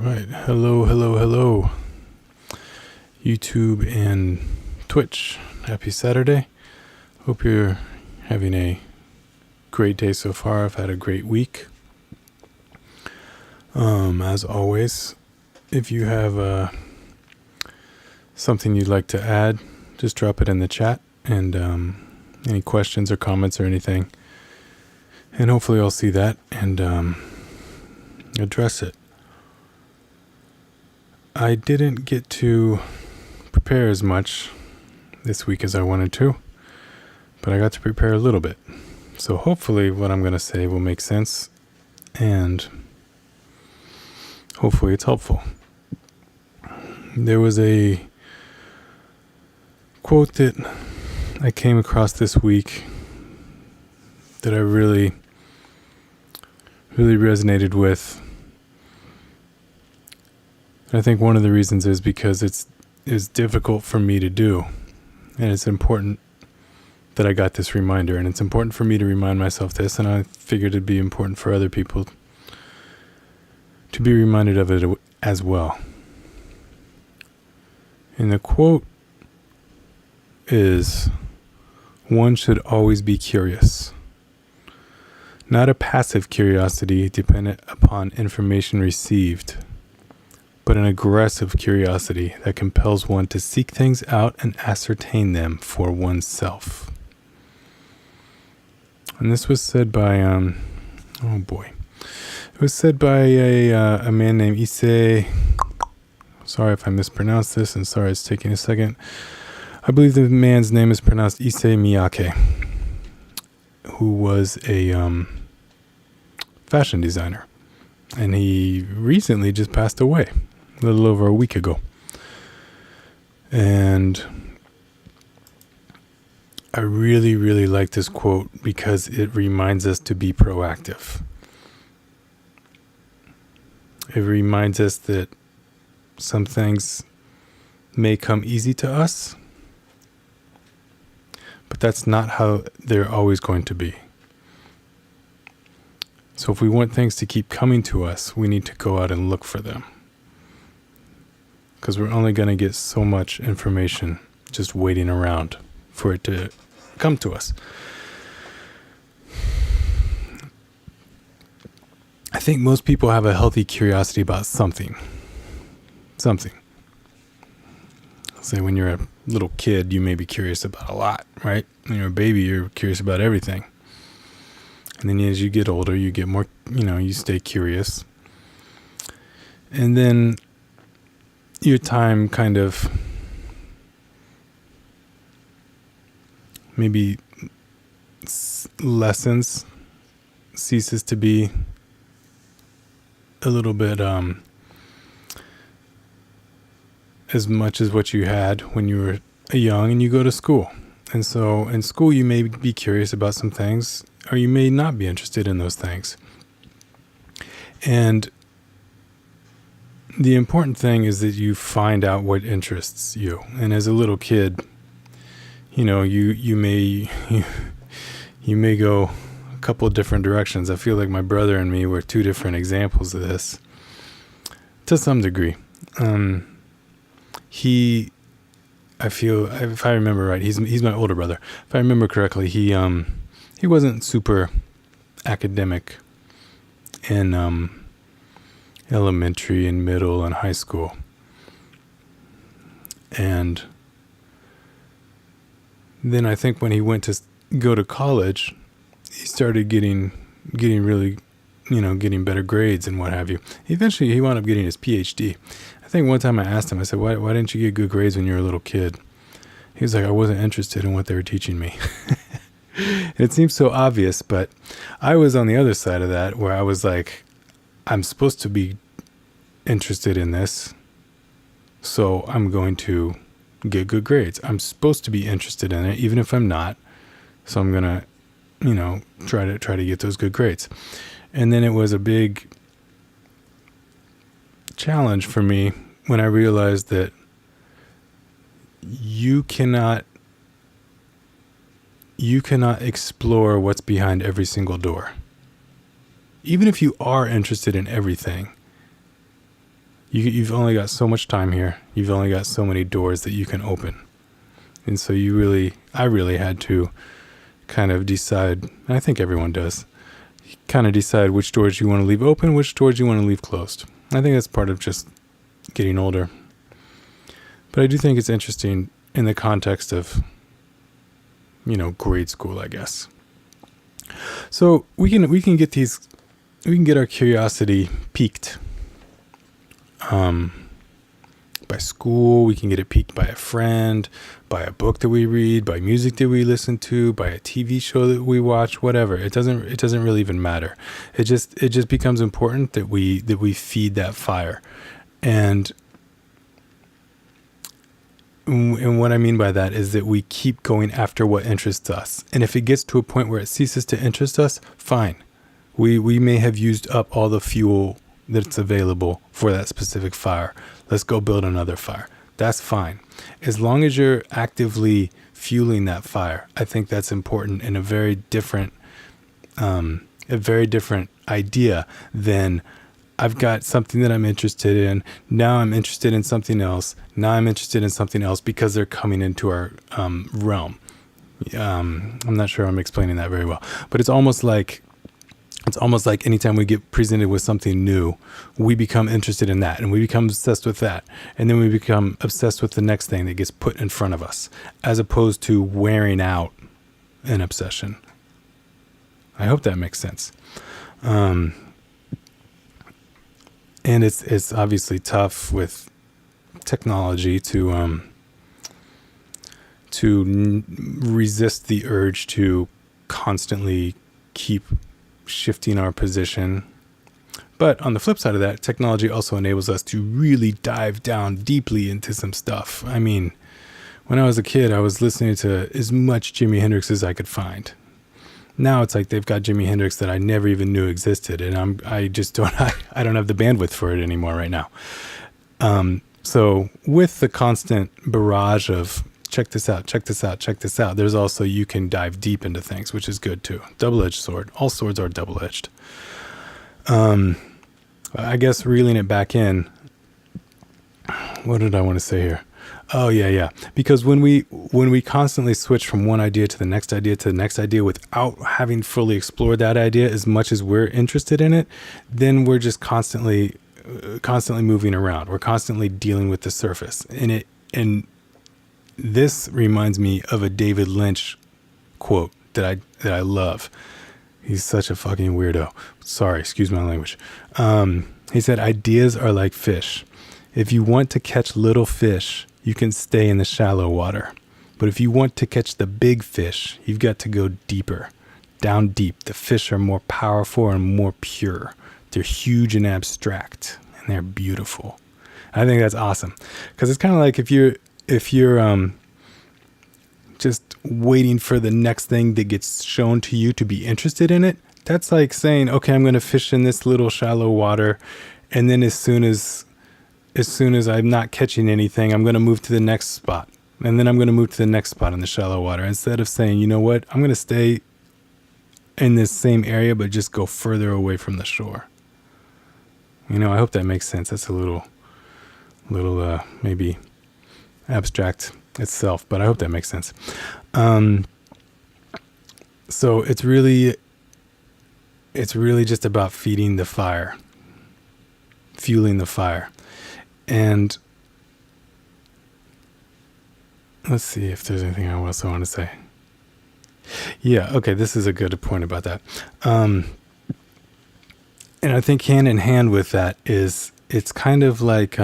Right. Hello, YouTube and Twitch. Happy Saturday. Hope you're having a great day so far. I've had a great week. As always, if you have something you'd like to add, just drop it in the chat and any questions or comments or anything. And hopefully I'll see that and address it. I didn't get to prepare as much this week as I wanted to, but I got to prepare a little bit. So hopefully what I'm going to say will make sense and hopefully it's helpful. There was a quote that I came across this week that I really resonated with. I think one of the reasons is because it's difficult for me to do, and it's important that I got this reminder, and it's important for me to remind myself this, and I figured it'd be important for other people to be reminded of it as well. And the quote is, "One should always be curious. Not a passive curiosity dependent upon information received, but an aggressive curiosity that compels one to seek things out and ascertain them for oneself." And this was said by, it was said by a man named Issey. Sorry if I mispronounced this, and sorry it's taking a second. I believe the man's name is pronounced Issey Miyake, who was a fashion designer. And he recently just passed away, a little over a week ago. And I really like this quote because it reminds us to be proactive. It reminds us that some things may come easy to us, but that's not how they're always going to be. So if we want things to keep coming to us, we need to go out and look for them. Because we're only going to get so much information just waiting around for it to come to us. I think most people have a healthy curiosity about something. Say when you're a little kid, you may be curious about a lot, right? When you're a baby, you're curious about everything. And then as you get older, you get more, you stay curious. And then your time kind of maybe ceases to be a little bit as much as what you had when you were young, and you go to school. And so in school you may be curious about some things, or you may not be interested in those things. And the important thing is that you find out what interests you. And as a little kid, you may go a couple of different directions. I feel like my brother and me were two different examples of this, to some degree. I feel, if I remember right, he's my older brother. If I remember correctly, he wasn't super academic in elementary and middle and high school. And then I think when he went to go to college, he started getting really, getting better grades and what have you. Eventually he wound up getting his PhD. I think one time I asked him, I said, why didn't you get good grades when you were a little kid? He was like, I wasn't interested in what they were teaching me. It seems so obvious, but I was on the other side of that, where I was like, I'm supposed to be interested in this, so I'm going to get good grades. I'm supposed to be interested in it, even if I'm not. So I'm gonna, try to get those good grades. And then it was a big challenge for me when I realized that you cannot explore what's behind every single door. Even if you are interested in everything, you've only got so much time here. You've only got so many doors that you can open. And so I really had to kind of decide, and I think everyone does, kind of decide which doors you want to leave open, which doors you want to leave closed. I think that's part of just getting older. But I do think it's interesting in the context of, grade school, I guess. So we can get our curiosity piqued by school. We can get it piqued by a friend, by a book that we read, by music that we listen to, by a TV show that we watch, whatever. It doesn't really even matter. It just becomes important that we feed that fire. And what I mean by that is that we keep going after what interests us. And if it gets to a point where it ceases to interest us, fine. We may have used up all the fuel that's available for that specific fire. Let's go build another fire. That's fine. As long as you're actively fueling that fire, I think that's important in a very different idea than I've got something that I'm interested in. Now I'm interested in something else. Now I'm interested in something else because they're coming into our realm. I'm not sure I'm explaining that very well, but it's almost like anytime we get presented with something new, we become interested in that and we become obsessed with that. And then we become obsessed with the next thing that gets put in front of us, as opposed to wearing out an obsession. I hope that makes sense. And it's obviously tough with technology to resist the urge to constantly keep shifting our position. But on the flip side of that, technology also enables us to really dive down deeply into some stuff. I mean, when I was a kid, I was listening to as much Jimi Hendrix as I could find. Now it's like they've got Jimi Hendrix that I never even knew existed, and I don't have the bandwidth for it anymore right now. So with the constant barrage of check this out, there's also, you can dive deep into things, which is good too. Double-edged sword. All swords are double-edged. I guess reeling it back in, what did I want to say here? Oh yeah. Because when we constantly switch from one idea to the next idea without having fully explored that idea as much as we're interested in it, then we're just constantly moving around. We're constantly dealing with the surface. And this reminds me of a David Lynch quote that I love. He's such a fucking weirdo. Sorry, excuse my language. He said, "Ideas are like fish. If you want to catch little fish, you can stay in the shallow water. But if you want to catch the big fish, you've got to go deeper, down deep. The fish are more powerful and more pure. They're huge and abstract, and they're beautiful." I think that's awesome, because it's kind of like if you're just waiting for the next thing that gets shown to you to be interested in it. That's like saying, okay, I'm going to fish in this little shallow water, and then as soon as I'm not catching anything, I'm going to move to the next spot. And then I'm going to move to the next spot in the shallow water. Instead of saying, you know what, I'm going to stay in this same area, but just go further away from the shore. I hope that makes sense. That's a little maybe abstract itself, but I hope that makes sense. So it's really just about feeding the fire, fueling the fire. And let's see if there's anything else I want to say. Yeah, okay, this is a good point about that. And I think hand in hand with that is, it's kind of like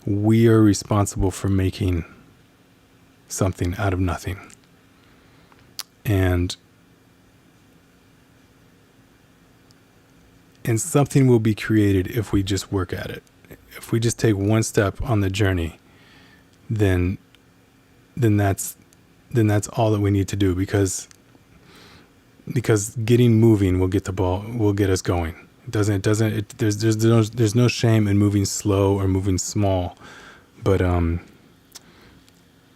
we are responsible for making something out of nothing. And something will be created if we just work at it. If we just take one step on the journey, then that's all that we need to do, because getting moving will get us going. There's no shame in moving slow or moving small, but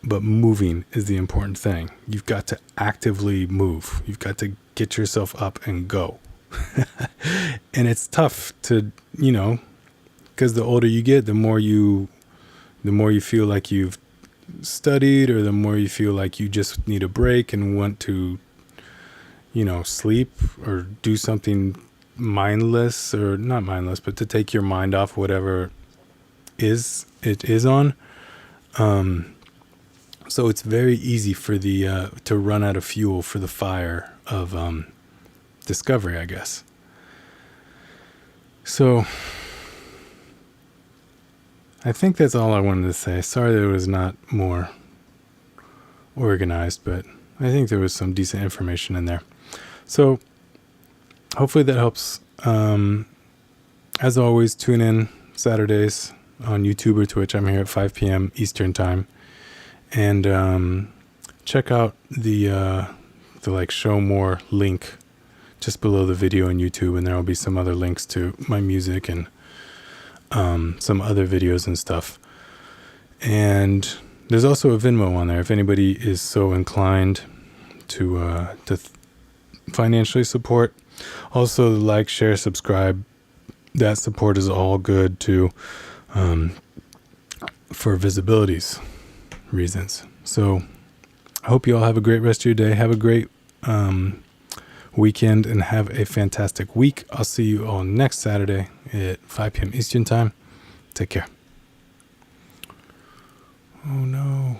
moving is the important thing. You've got to actively move. You've got to get yourself up and go. And it's tough to because the older you get, the more you feel like you've studied, or the more you feel like you just need a break and want to, sleep or do something mindless, or not mindless, but to take your mind off whatever it is on. So it's very easy for the to run out of fuel for the fire of discovery, I guess. So I think that's all I wanted to say. Sorry that it was not more organized, but I think there was some decent information in there. So hopefully that helps. As always, tune in Saturdays on YouTube or Twitch. I'm here at 5 p.m. Eastern time. And check out the show more link just below the video on YouTube, and there will be some other links to my music and some other videos and stuff. And there's also a Venmo on there if anybody is so inclined to financially support. Also, like, share, subscribe. That support is all good too, for visibility's reasons. So I hope you all have a great rest of your day. Have a great weekend, and have a fantastic week. I'll see you all next Saturday at 5 p.m. Eastern time. Take care. Oh no.